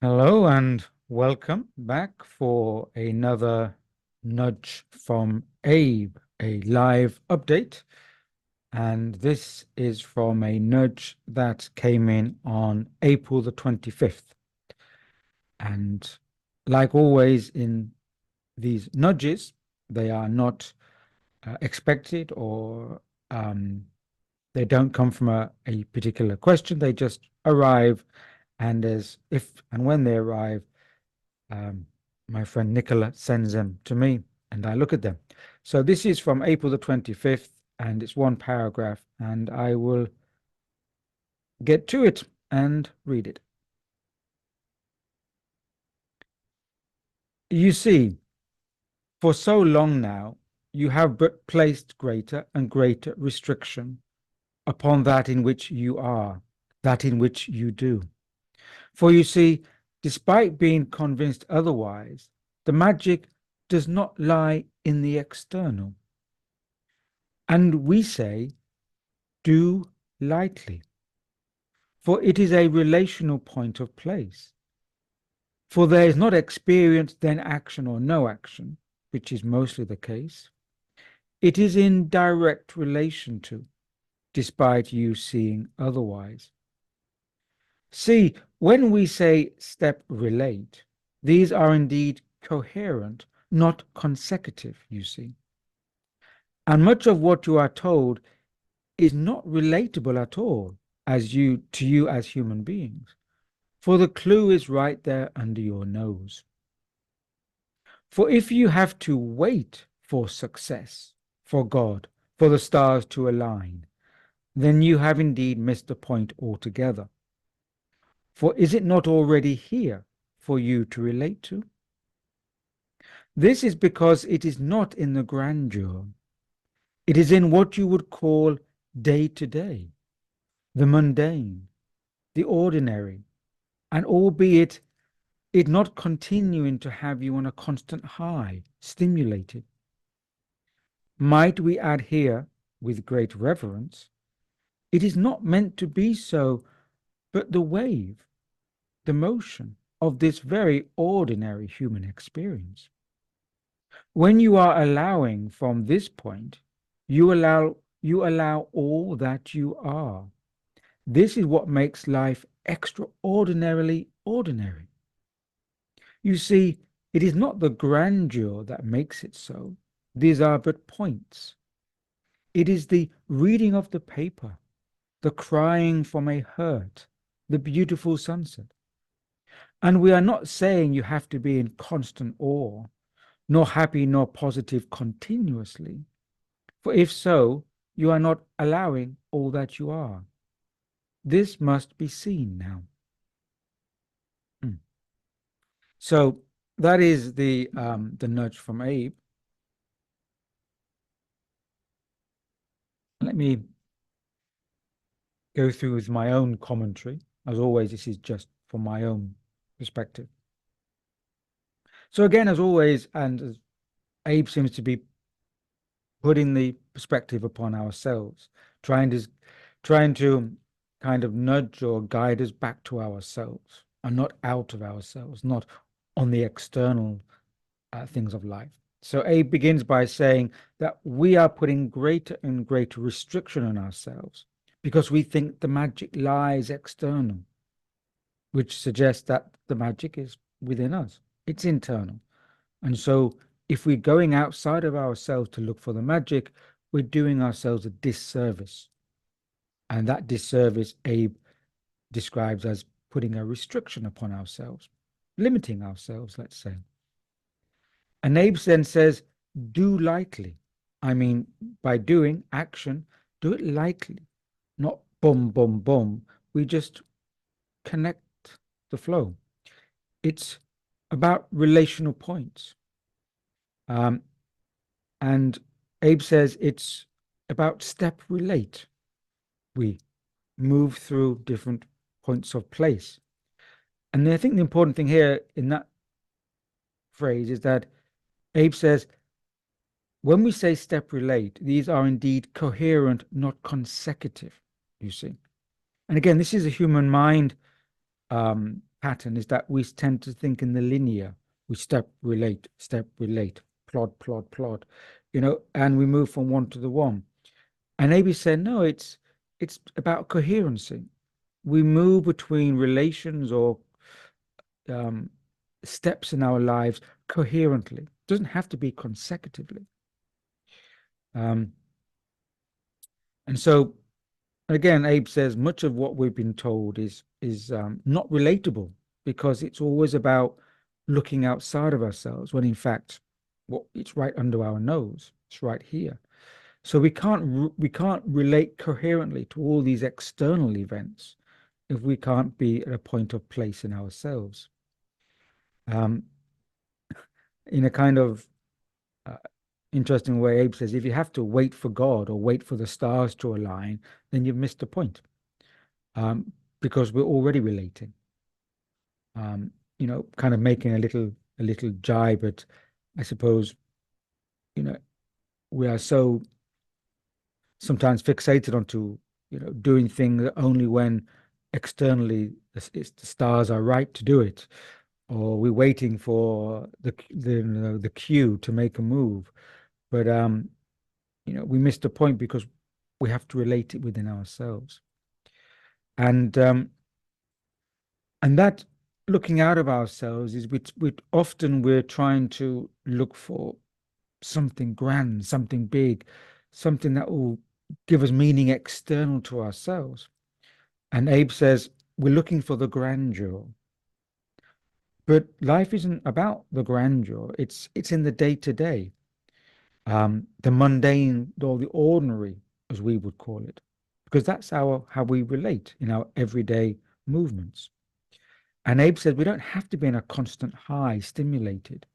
Hello and welcome back for another nudge from Abe, a live update. And this is from a nudge that came in on April the 25th. And like always in these nudges, they are not expected or they don't come from a particular question. They just arrive. And as if and when they arrive, my friend Nicola sends them to me and I look at them. So this is from April the 25th and it's one paragraph and I will get to it and read it. You see, for so long now, you have but placed greater and greater restriction upon that in which you are, that in which you do. For you see, despite being convinced otherwise, the magic does not lie in the external. And we say, do lightly, for it is a relational point of place. For there is not experience, then action or no action, which is mostly the case. It is in direct relation to, despite you seeing otherwise. See, when we say step relate, these are indeed coherent, not consecutive, you see. And much of what you are told is not relatable at all to you as human beings, for the clue is right there under your nose. For if you have to wait for success, for God, for the stars to align, then you have indeed missed the point altogether. For is it not already here for you to relate to? This is because it is not in the grandeur. It is in what you would call day to day, the mundane, the ordinary, and albeit it not continuing to have you on a constant high, stimulated. Might we add here, with great reverence, it is not meant to be so, but the wave, the motion of this very ordinary human experience. When you are allowing from this point, you allow all that you are. This is what makes life extraordinarily ordinary. You see, it is not the grandeur that makes it so. These are but points. It is the reading of the paper, the crying from a hurt, the beautiful sunset. And we are not saying you have to be in constant awe, nor happy nor positive continuously. For if so, you are not allowing all that you are. This must be seen now. So that is the nudge from Abe. Let me go through with my own commentary. As always, this is just from my own perspective. So again, as always, and as Abe seems to be putting the perspective upon ourselves, trying to kind of nudge or guide us back to ourselves and not out of ourselves, not on the external things of life. So Abe begins by saying that we are putting greater and greater restriction on ourselves because we think the magic lies external, which suggests that the magic is within us. It's internal. And so if we're going outside of ourselves to look for the magic, we're doing ourselves a disservice. And that disservice Abe describes as putting a restriction upon ourselves, limiting ourselves, let's say. And Abe then says, do lightly. I mean, by doing action, do it lightly, not boom, boom, boom. We just connect the flow. It's about relational points. And Abe says it's about step relate. We move through different points of place. And I think the important thing here in that phrase is that Abe says, when we say step relate, these are indeed coherent, not consecutive, you see. And again, this is a human mind pattern is that we tend to think in the linear. We step, relate, plod, plod, plod, and we move from one to the one. And ABE said, no, it's about coherency. We move between relations or um, steps in our lives coherently. It doesn't have to be consecutively. Um, and so again, Abe says much of what we've been told is not relatable because it's always about looking outside of ourselves when in fact it's right under our nose. It's right here. So we can't relate coherently to all these external events if we can't be at a point of place in ourselves. Um, in a kind of uh, interesting way, Abe says, if you have to wait for God or wait for the stars to align, then you've missed the point. Because we're already relating. Kind of making a little jibe, but I suppose, we are so sometimes fixated onto, doing things only when externally the stars are right to do it, or we're waiting for the cue to make a move. But we miss the point because we have to relate it within ourselves. And that looking out of ourselves is often we're trying to look for something grand, something big, something that will give us meaning external to ourselves. And Abe says we're looking for the grandeur. But life isn't about the grandeur. It's in the day to day, the mundane or the ordinary, as we would call it, because that's how we relate in our everyday movements. And Abe said we don't have to be in a constant high, stimulated,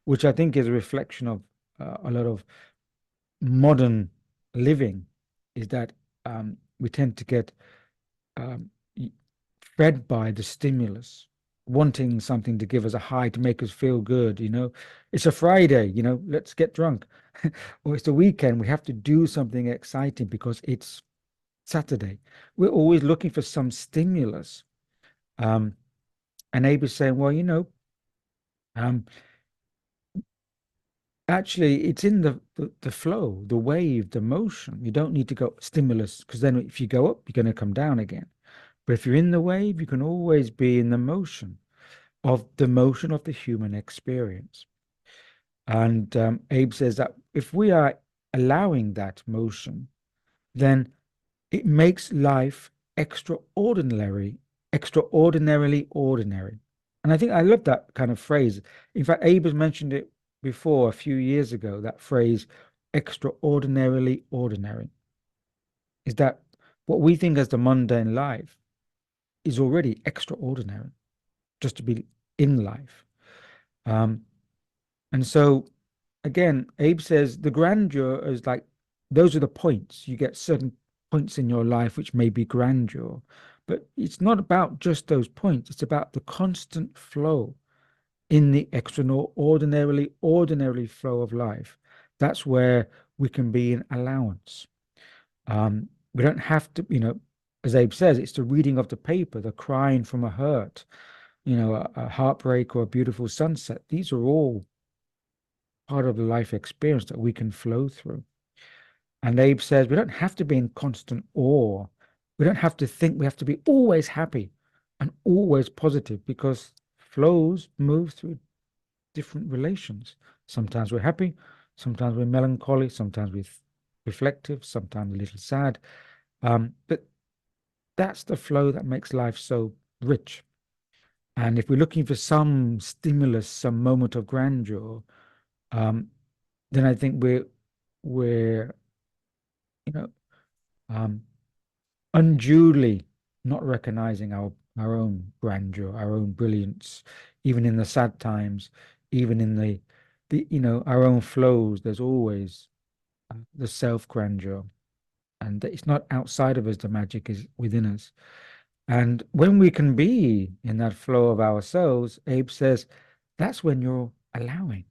which I think is a reflection of a lot of modern living, is that we tend to get um, fed by the stimulus, wanting something to give us a high, to make us feel good. It's a Friday, let's get drunk. Or it's the weekend, we have to do something exciting because it's Saturday. We're always looking for some stimulus. And Abe is saying, well, um, actually, it's in the flow, the wave, the motion. You don't need to go stimulus, because then if you go up, you're going to come down again. But if you're in the wave, you can always be in the motion of the human experience. And Abe says that if we are allowing that motion, then it makes life extraordinarily ordinary. And I think I love that kind of phrase. In fact, Abe has mentioned it before a few years ago, that phrase, extraordinarily ordinary, is that what we think as the mundane life is already extraordinary, just to be in life. Um, and so, again, Abe says the grandeur is like, those are the points. You get certain points in your life which may be grandeur, but it's not about just those points. It's about the constant flow in the extraordinarily ordinary flow of life. That's where we can be in allowance. We don't have to, as Abe says, it's the reading of the paper, the crying from a hurt, a heartbreak or a beautiful sunset. These are all part of the life experience that we can flow through. And Abe says we don't have to be in constant awe. We don't have to think we have to be always happy and always positive, because flows move through different relations. Sometimes we're happy, sometimes we're melancholy, sometimes we're reflective, sometimes a little sad. But that's the flow that makes life so rich. And if we're looking for some stimulus, some moment of grandeur, then I think we're you know um, unduly not recognizing our own grandeur, our own brilliance, even in the sad times, even in the our own flows. There's always the self grandeur, and it's not outside of us. The magic is within us. And when we can be in that flow of ourselves, Abe says, that's when you're allowing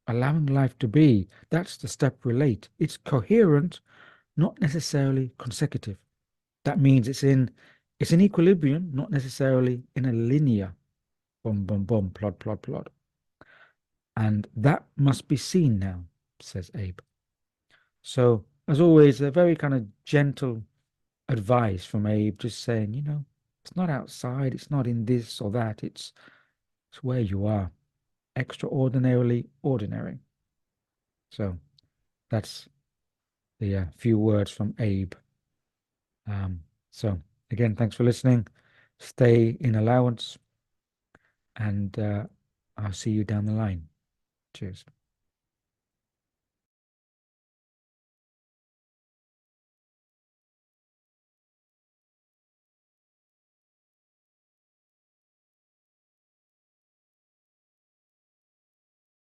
life to be. That's the step relate. It's coherent, not necessarily consecutive. That means it's in equilibrium, not necessarily in a linear Boom, boom, boom, plod, plod, plod. And that must be seen now, says Abe. So, as always, a very kind of gentle advice from Abe, just saying, it's not outside, it's not in this or that, it's where you are, extraordinarily ordinary. So that's the few words from Abe. So again, thanks for listening. Stay in allowance, and I'll see you down the line. Cheers.